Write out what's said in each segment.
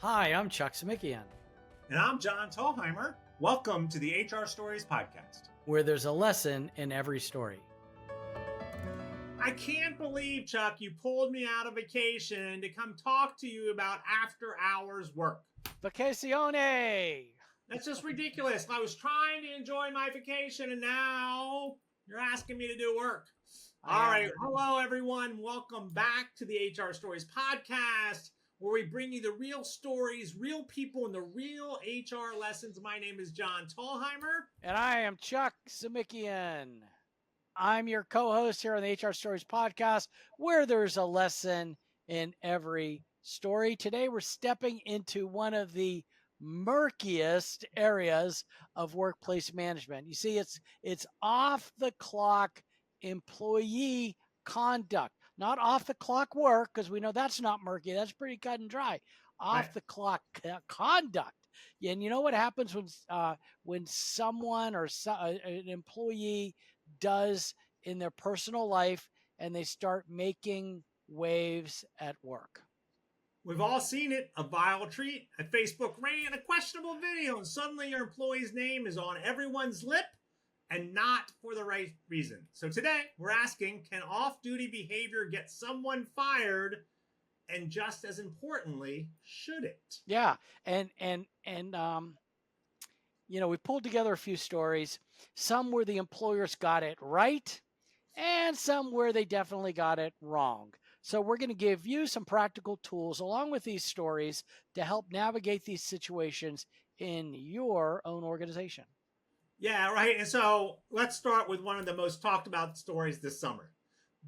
Hi, I'm Chuck Samikian, And I'm John Tolheimer. Welcome to the HR Stories Podcast, where there's a lesson in every story. I can't believe, Chuck, you pulled me out of vacation to come talk to you about after-hours work. Vacazione! That's just ridiculous. I was trying to enjoy my vacation, and now you're asking me to do work. All right. Hello, everyone. Welcome back to the HR Stories Podcast, where we bring you the real stories, real people, and the real HR lessons. My name is John Tolheimer. And I am Chuck Samikian. I'm your co-host here on the HR Stories Podcast, where there's a lesson in every story. Today, we're stepping into one of the murkiest areas of workplace management. You see, it's off-the-clock employee conduct, not off-the-clock work, because we know that's not murky. That's pretty cut and dry. Off-the-clock conduct. And you know what happens when someone or an employee does in their personal life and they start making waves at work? We've all seen it. A viral tweet, a Facebook rant, a questionable video, and suddenly your employee's name is on everyone's lip and not for the right reason. So today we're asking, can off-duty behavior get someone fired? And just as importantly, should it? Yeah. And we pulled together a few stories, some where the employers got it right and some where they definitely got it wrong. So we're going to give you some practical tools along with these stories to help navigate these situations in your own organization. Yeah, right. And so let's start with one of the most talked about stories this summer.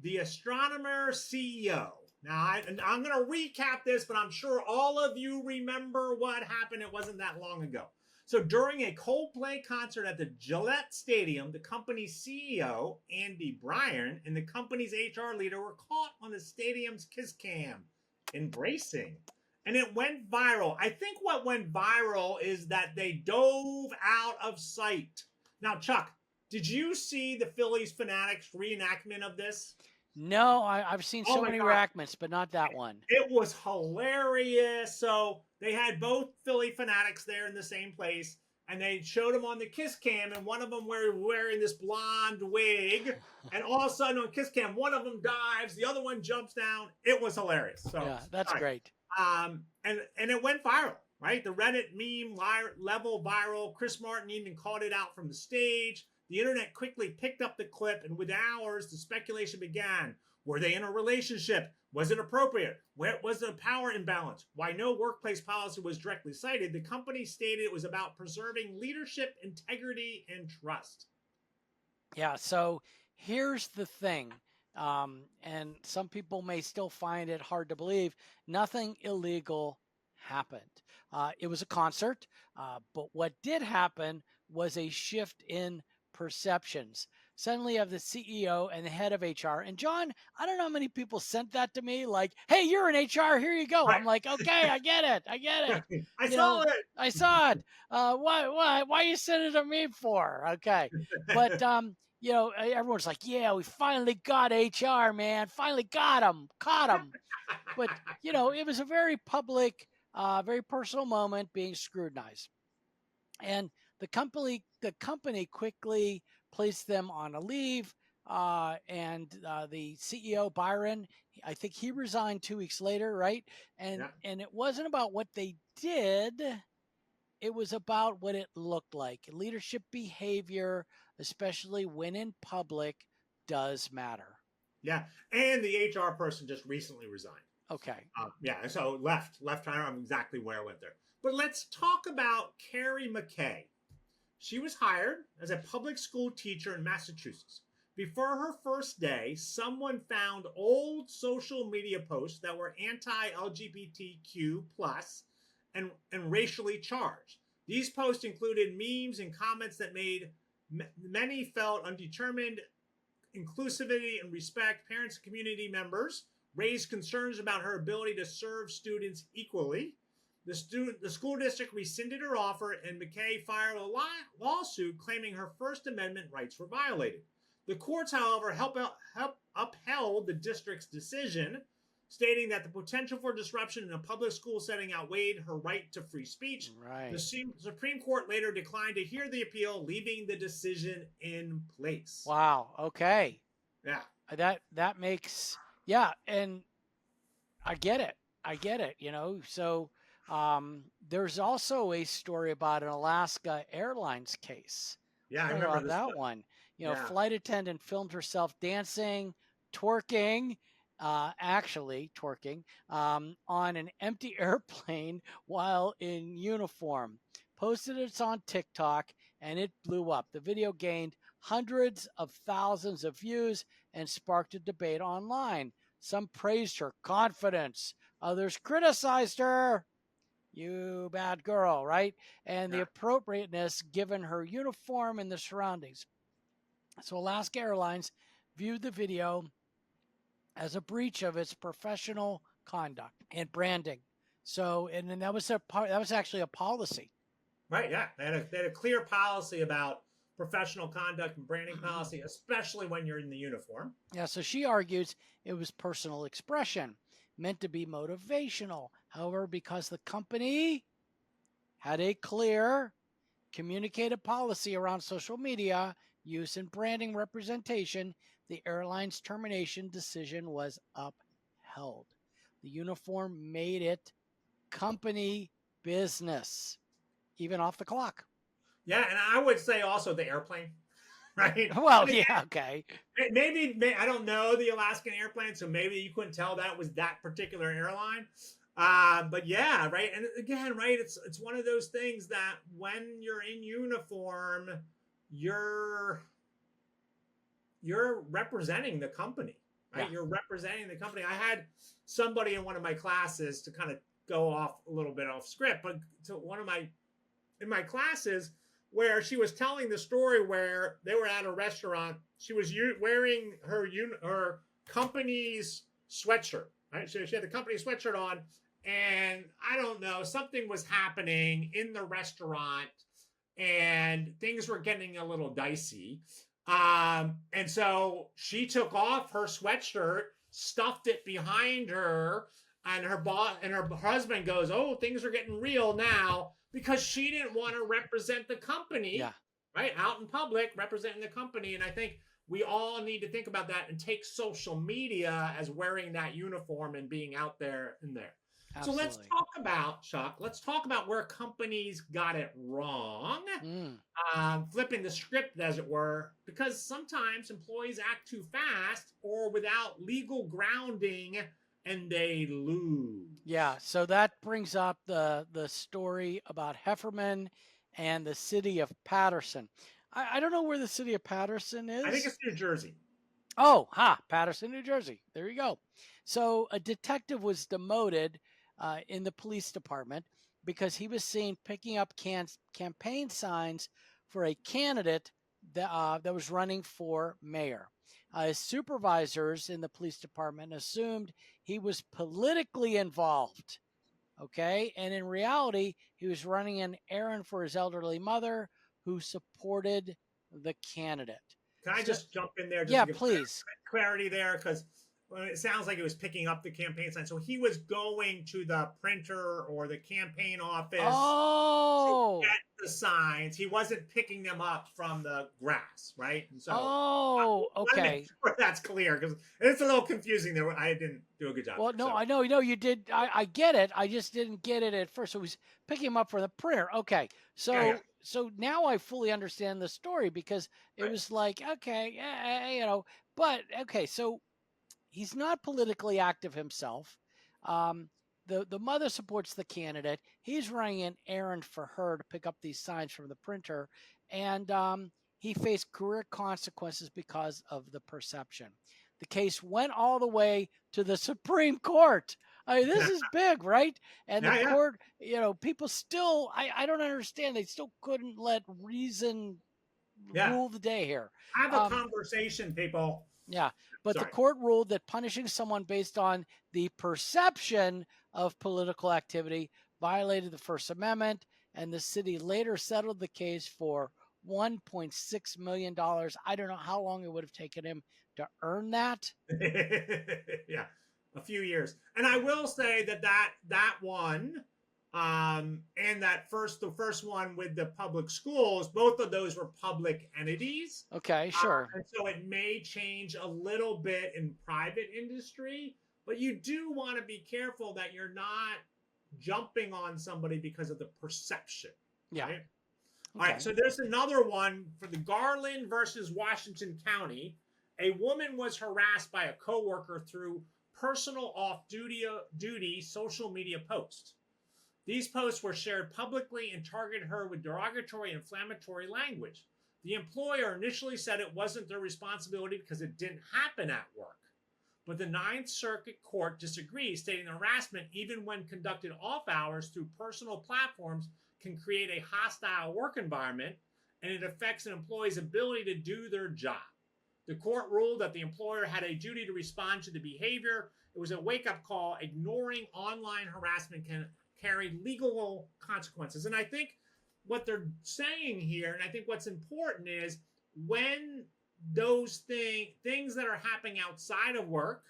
The astronomer CEO. Now, I'm going to recap this, but I'm sure all of you remember what happened. It wasn't that long ago. So during a Coldplay concert at the Gillette Stadium, the company's CEO, Andy Bryan, and the company's HR leader were caught on the stadium's kiss cam, embracing. And it went viral. I think what went viral is that they dove out of sight. Now, Chuck, did you see the Phillies Fanatics reenactment of this? No, I've seen so many reenactments, but not that one. It was hilarious. So they had both Philly Fanatics there in the same place, and they showed them on the kiss cam, and one of them wearing this blonde wig, and all of a sudden on kiss cam, one of them dives, the other one jumps down. It was hilarious. So yeah, that's great. And it went viral, right? The Reddit meme level viral. Chris Martin even called it out from the stage. The internet quickly picked up the clip, and within hours, the speculation began. Were they in a relationship? Was it appropriate? Where was the power imbalance? Why no workplace policy was directly cited? The company stated it was about preserving leadership, integrity, and trust. Yeah, so here's the thing. And some people may still find it hard to believe. Nothing illegal happened. It was a concert, but what did happen was a shift in perceptions. Suddenly you have the CEO and the head of HR. And John, I don't know how many people sent that to me, like, hey, you're in HR, here you go. Right. I'm like, okay, I get it. I saw it. Why you sent it to me for? Okay. But everyone's like, yeah, we finally got HR, man. Finally got him, caught him. But, it was a very public, very personal moment being scrutinized. And the company quickly placed them on a leave. And the CEO, Byron, I think he resigned 2 weeks later, right? And it wasn't about what they did. It was about what it looked like. Leadership behavior, especially when in public, does matter. Yeah. And the HR person just recently resigned. Okay. So left. I'm exactly where I went there. But let's talk about Carrie McKay. She was hired as a public school teacher in Massachusetts. Before her first day, someone found old social media posts that were anti-LGBTQ plus and racially charged. These posts included memes and comments that made many felt undetermined inclusivity and respect. Parents and community members raised concerns about her ability to serve students equally. The school district rescinded her offer, and McKay filed a lawsuit claiming her First Amendment rights were violated. The courts, however, upheld the district's decision stating that the potential for disruption in a public school setting outweighed her right to free speech. The Right. Supreme Court later declined to hear the appeal, leaving the decision in place. Wow. Okay. Yeah. That makes, yeah, and I get it. I get it. So there's also a story about an Alaska Airlines case. Yeah, I Talk remember about this. that one. Yeah. Flight attendant filmed herself dancing, twerking, actually twerking, on an empty airplane while in uniform. Posted it on TikTok and it blew up. The video gained hundreds of thousands of views and sparked a debate online. Some praised her confidence, others criticized her. You bad girl, right? And the Yeah. appropriateness given her uniform and the surroundings. So Alaska Airlines viewed the video as a breach of its professional conduct and branding. So, and then that was actually a policy. Right. Yeah. They had a clear policy about professional conduct and branding policy, especially when you're in the uniform. Yeah. So she argues it was personal expression meant to be motivational. However, because the company had a clear communicated policy around social media use and branding representation, the airline's termination decision was upheld. The uniform made it company business, even off the clock. Yeah, and I would say also the airplane, right? Well, yeah, okay. Maybe I don't know the Alaskan airplane, so maybe you couldn't tell that was that particular airline. But yeah, right. And again, right, it's one of those things that when you're in uniform, you're representing the company, right? Yeah. You're representing the company. I had somebody in one of my classes, to kind of go off a little bit off script, but to one of my in my classes, where she was telling the story where they were at a restaurant. She was wearing her company's sweatshirt, right? So she had the company sweatshirt on, and I don't know, something was happening in the restaurant, and things were getting a little dicey. And so she took off her sweatshirt, stuffed it behind her, and her boss and her husband goes, "Oh, things are getting real now," because she didn't want to represent the company, Yeah. right, out in public, representing the company. And I think we all need to think about that and take social media as wearing that uniform and being out there and there. Absolutely. So let's talk about, Chuck, let's talk about where companies got it wrong. Flipping the script, as it were, because sometimes employees act too fast or without legal grounding and they lose. Yeah, so that brings up the story about Hefferman and the city of Patterson. I don't know where the city of Patterson is. I think it's New Jersey. Oh, Patterson, New Jersey. There you go. So a detective was demoted in the police department because he was seen picking up campaign signs for a candidate that was running for mayor. His supervisors in the police department assumed he was politically involved. Okay. And in reality, he was running an errand for his elderly mother who supported the candidate. Can I just jump in there? Just Yeah, to give please. clarity there, because it sounds like it was picking up the campaign sign. So he was going to the printer or the campaign office Oh, to get the signs. He wasn't picking them up from the grass, right? And so, okay. sure that's clear, because it's a little confusing there. I didn't do a good job. Well, no, I know you did. I get it. I just didn't get it at first. So he was picking him up for the printer. Okay, so Yeah. so now I fully understand the story, because it Right. was like, okay, but okay, so he's not politically active himself. The mother supports the candidate. He's running an errand for her to pick up these signs from the printer, and he faced career consequences because of the perception. The case went all the way to the Supreme Court. I mean, this is big, right? And the court, people still, I don't understand. They still couldn't let reason rule the day here. Have a conversation, people. Yeah, but the court ruled that punishing someone based on the perception of political activity violated the First Amendment, and the city later settled the case for $1.6 million. I don't know how long it would have taken him to earn that. Yeah. a few years. And I will say that one, and the first one with the public schools, both of those were public entities. Okay, sure. And so it may change a little bit in private industry, but you do want to be careful that you're not jumping on somebody because of the perception. Yeah. Right? Okay. All right, so there's another one for the Garland versus Washington County. A woman was harassed by a coworker through personal off-duty social media posts. These posts were shared publicly and targeted her with derogatory, inflammatory language. The employer initially said it wasn't their responsibility because it didn't happen at work. But the Ninth Circuit Court disagrees, stating harassment, even when conducted off hours through personal platforms, can create a hostile work environment, and it affects an employee's ability to do their job. The court ruled that the employer had a duty to respond to the behavior. It was a wake-up call. Ignoring online harassment can carry legal consequences. And I think what they're saying here, and I think what's important is when those things that are happening outside of work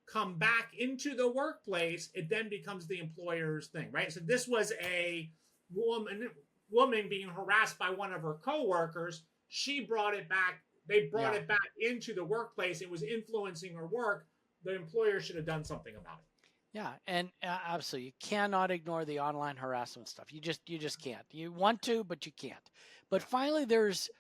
come back into the workplace, it then becomes the employer's thing, right? So this was a woman being harassed by one of her coworkers. She brought it back. They brought it back into the workplace. It was influencing her work. The employer should have done something about it. Yeah, and absolutely, you cannot ignore the online harassment stuff. You just can't. You want to, but you can't. But finally, there's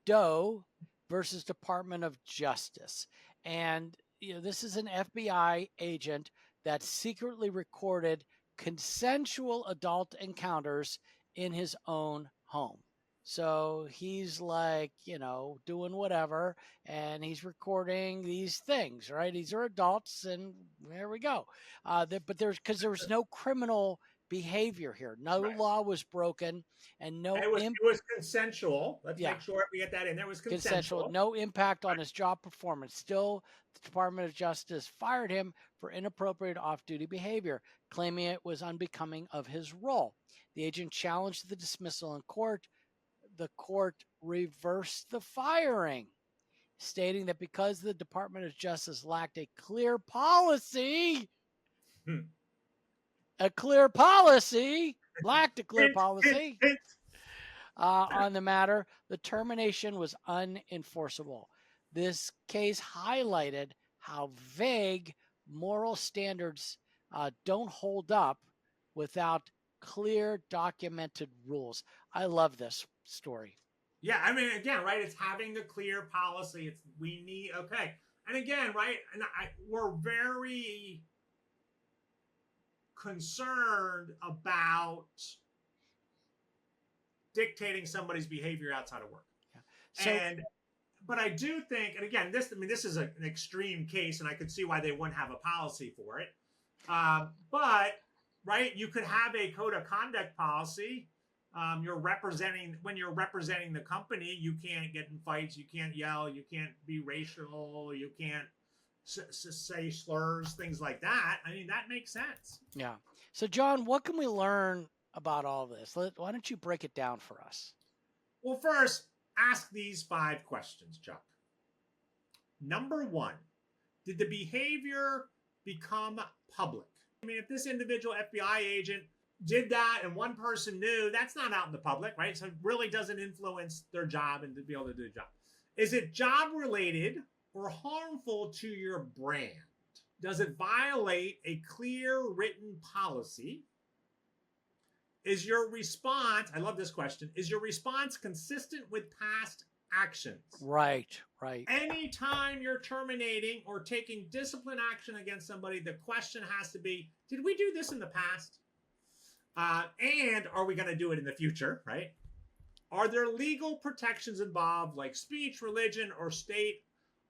Doe versus Department of Justice, and this is an FBI agent that secretly recorded consensual adult encounters in his own home. So he's like, doing whatever, and he's recording these things, right? These are adults, and there we go. But there was no criminal behavior here. No law was broken, and it was consensual. Let's make sure we get that in. There was consensual. No impact on his job performance. Still, the Department of Justice fired him for inappropriate off-duty behavior, claiming it was unbecoming of his role. The agent challenged the dismissal in court. The court reversed the firing, stating that because the Department of Justice lacked a clear policy, on the matter, the termination was unenforceable. This case highlighted how vague moral standards don't hold up without clear documented rules. I love this story. Yeah, I mean, again, right, it's having the clear policy. Okay. And again, right, and we're very concerned about dictating somebody's behavior outside of work. Yeah. But I do think, and again, this is an extreme case, and I could see why they wouldn't have a policy for it. But right, you could have a code of conduct policy. When you're representing the company, you can't get in fights, you can't yell, you can't be racial, you can't say slurs, things like that. I mean, that makes sense. Yeah. So, John, what can we learn about all this? Why don't you break it down for us? Well, first, ask these 5 questions, Chuck. Number 1, did the behavior become public? I mean, if this individual FBI agent did that and one person knew, that's not out in the public, right? So it really doesn't influence their job and to be able to do the job. Is it job related or harmful to your brand? Does it violate a clear written policy? Is your response, I love this question, is your response consistent with past actions? Right. Anytime you're terminating or taking discipline action against somebody, the question has to be, did we do this in the past? And are we going to do it in the future, right? Are there legal protections involved, like speech, religion, or state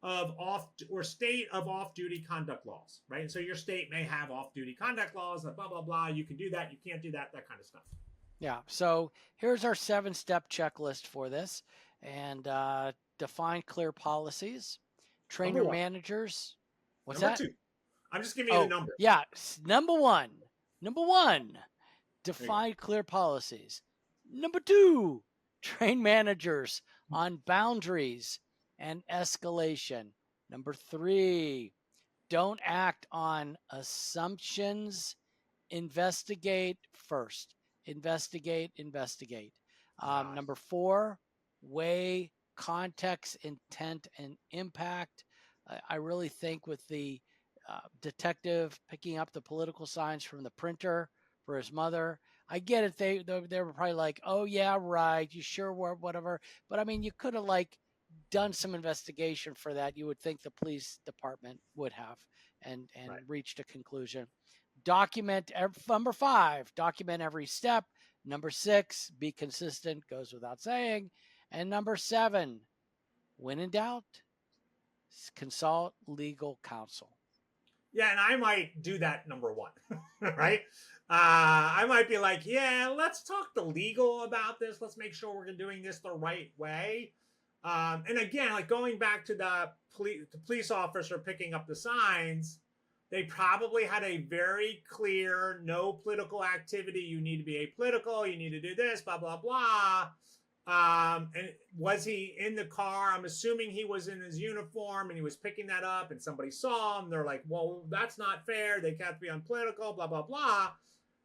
of off-duty conduct laws, right? And so your state may have off-duty conduct laws, blah, blah, blah. You can do that. You can't do that kind of stuff. Yeah. So here's our 7-step checklist for this. And define clear policies, train your managers. What's number that? 2. I'm just giving you the number. Yeah. Number one, define clear policies. Number 2, train managers on boundaries and escalation. Number 3, don't act on assumptions. Investigate first. Investigate, investigate. Yeah. Number 4, weigh context, intent, and impact. I really think with the detective picking up the political signs from the printer for his mother, I get it. They were probably like, oh yeah, right, you sure were, whatever. But I mean, you could have like done some investigation for that. You would think the police department would have and Right. reached a conclusion. Document number 5, document every step. Number 6, be consistent, goes without saying. And number 7, when in doubt, consult legal counsel. Yeah, and I might do that number one, right? I might be like, yeah, let's talk to legal about this. Let's make sure we're doing this the right way. And again, like going back to the police officer picking up the signs, they probably had a very clear no political activity. You need to be apolitical. You need to do this, blah, blah, blah. And was he in the car? I'm assuming he was in his uniform and he was picking that up and somebody saw him. They're like, well, that's not fair. They can't be unpolitical, blah, blah, blah.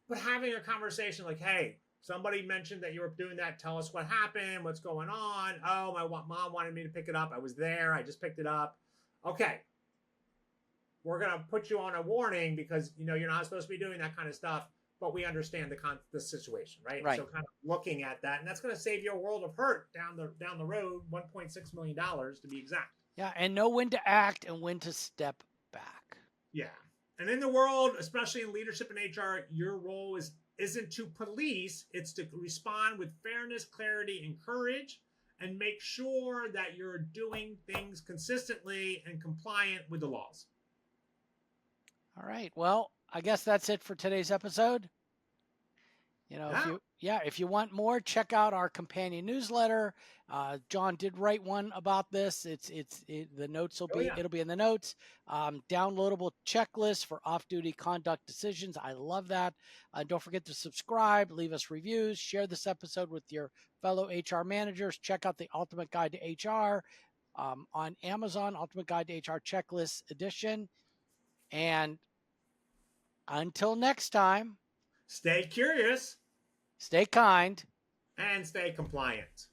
But having a conversation like, hey, somebody mentioned that you were doing that. Tell us what happened. What's going on? Oh, my mom wanted me to pick it up. I was there. I just picked it up. Okay. We're going to put you on a warning because, you're not supposed to be doing that kind of stuff. But we understand the situation, right? Right. So kind of looking at that, and that's going to save you a world of hurt down the road, $1.6 million to be exact. Yeah, and know when to act and when to step back. Yeah, and in the world, especially in leadership and HR, your role isn't to police; it's to respond with fairness, clarity, and courage, and make sure that you're doing things consistently and compliant with the laws. All right. Well, I guess that's it for today's episode. If you want more, check out our companion newsletter. John did write one about this. The notes will be it'll be in the notes. Downloadable checklist for off-duty conduct decisions. I love that. Don't forget to subscribe, leave us reviews, share this episode with your fellow HR managers. Check out the Ultimate Guide to HR on Amazon. Ultimate Guide to HR Checklist Edition. And until next time, stay curious, stay kind, and stay compliant.